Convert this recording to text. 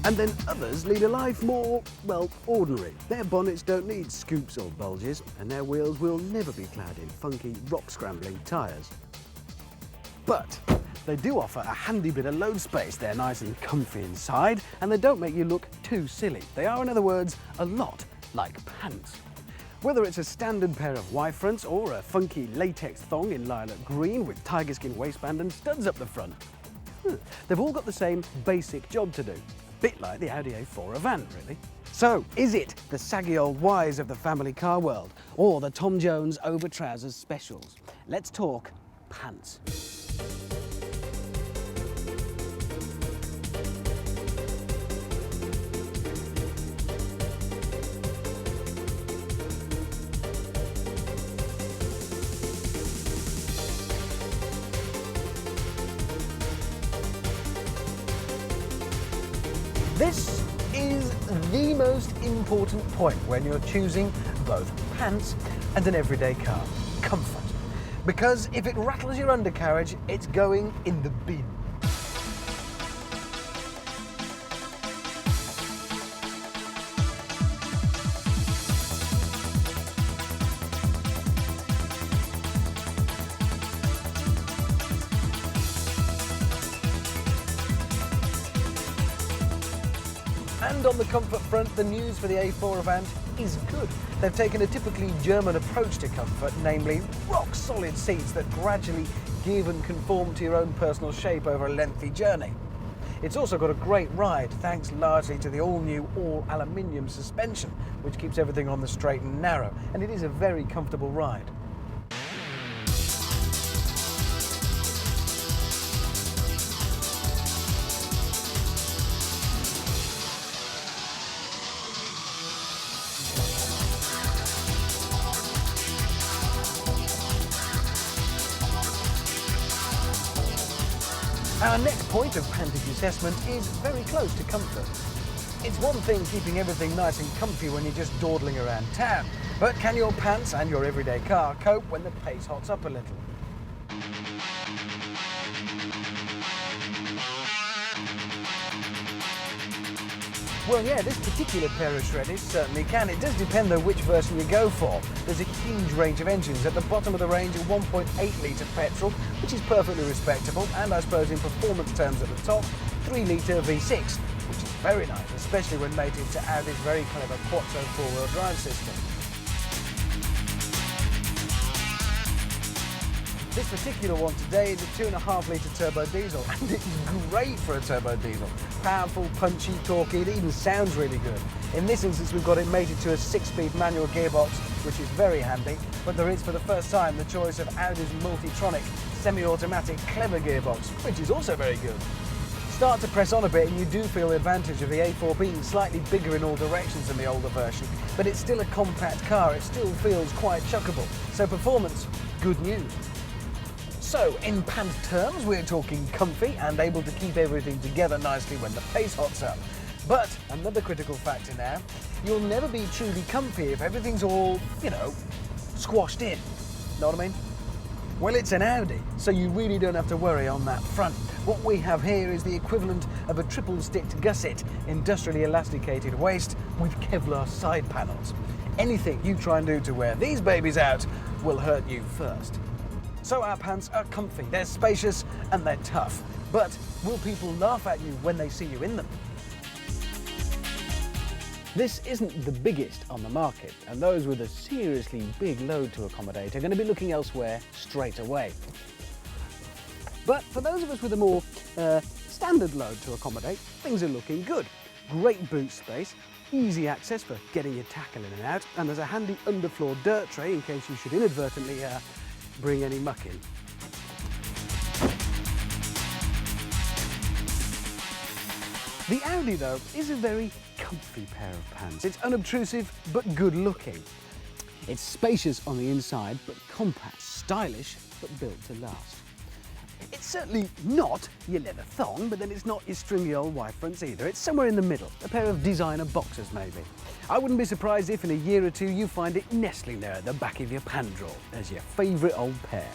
And then others lead a life more, well, ordinary. Their bonnets don't need scoops or bulges, and their wheels will never be clad in funky rock-scrambling tyres. But they do offer a handy bit of load space. They're nice and comfy inside, and they don't make you look too silly. They are, in other words, a lot like pants. Whether it's a standard pair of Y fronts or a funky latex thong in lilac green with tiger skin waistband and studs up the front, they've all got the same basic job to do. A bit like the Audi A4 Avant, really. So, is it the saggy old Ys of the family car world, or the Tom Jones over trousers specials? Let's talk pants. This is the most important point when you're choosing both pants and an everyday car: comfort. Because if it rattles your undercarriage, it's going in the bin. And on the comfort front, the news for the A4 Avant is good. They've taken a typically German approach to comfort, namely rock-solid seats that gradually give and conform to your own personal shape over a lengthy journey. It's also got a great ride, thanks largely to the all-new all-aluminium suspension, which keeps everything on the straight and narrow, and it is a very comfortable ride. Our next point of pantage assessment is very close to comfort. It's one thing keeping everything nice and comfy when you're just dawdling around town, but can your pants and your everyday car cope when the pace hots up a little? Well, yeah, this particular pair of shreddies certainly can. It does depend though which version you go for. There's a huge range of engines. At the bottom of the range, a 1.8 litre petrol, which is perfectly respectable, and I suppose in performance terms at the top, 3 litre V6, which is very nice, especially when mated to Audi's very clever Quattro four-wheel drive system. This particular one today is a 2.5 litre turbo diesel, and it's great for a turbo diesel. Powerful, punchy, torquey, it even sounds really good. In this instance, we've got it mated to a 6-speed manual gearbox, which is very handy, but there is for the first time the choice of Audi's Multitronic semi-automatic clever gearbox, which is also very good. Start to press on a bit and you do feel the advantage of the A4 being slightly bigger in all directions than the older version, but it's still a compact car, it still feels quite chuckable. So performance, good news. So, in pant terms, we're talking comfy and able to keep everything together nicely when the pace hots up. But, another critical factor now, you'll never be truly comfy if everything's all, squashed in. Know what I mean? Well, it's an Audi, so you really don't have to worry on that front. What we have here is the equivalent of a triple-sticked gusset, industrially elasticated waist with Kevlar side panels. Anything you try and do to wear these babies out will hurt you first. So our pants are comfy, they're spacious and they're tough. But will people laugh at you when they see you in them? This isn't the biggest on the market, and those with a seriously big load to accommodate are going to be looking elsewhere straight away. But for those of us with a more standard load to accommodate, things are looking good. Great boot space, easy access for getting your tackle in and out, and there's a handy underfloor dirt tray in case you should inadvertently bring any muck in. The Audi, though, is a very comfy pair of pants. It's unobtrusive, but good looking. It's spacious on the inside, but compact, stylish, but built to last. It's certainly not your leather thong, but then it's not your stringy old Y fronts either. It's somewhere in the middle, a pair of designer boxers maybe. I wouldn't be surprised if in a year or two you find it nestling there at the back of your pant drawer as your favourite old pair.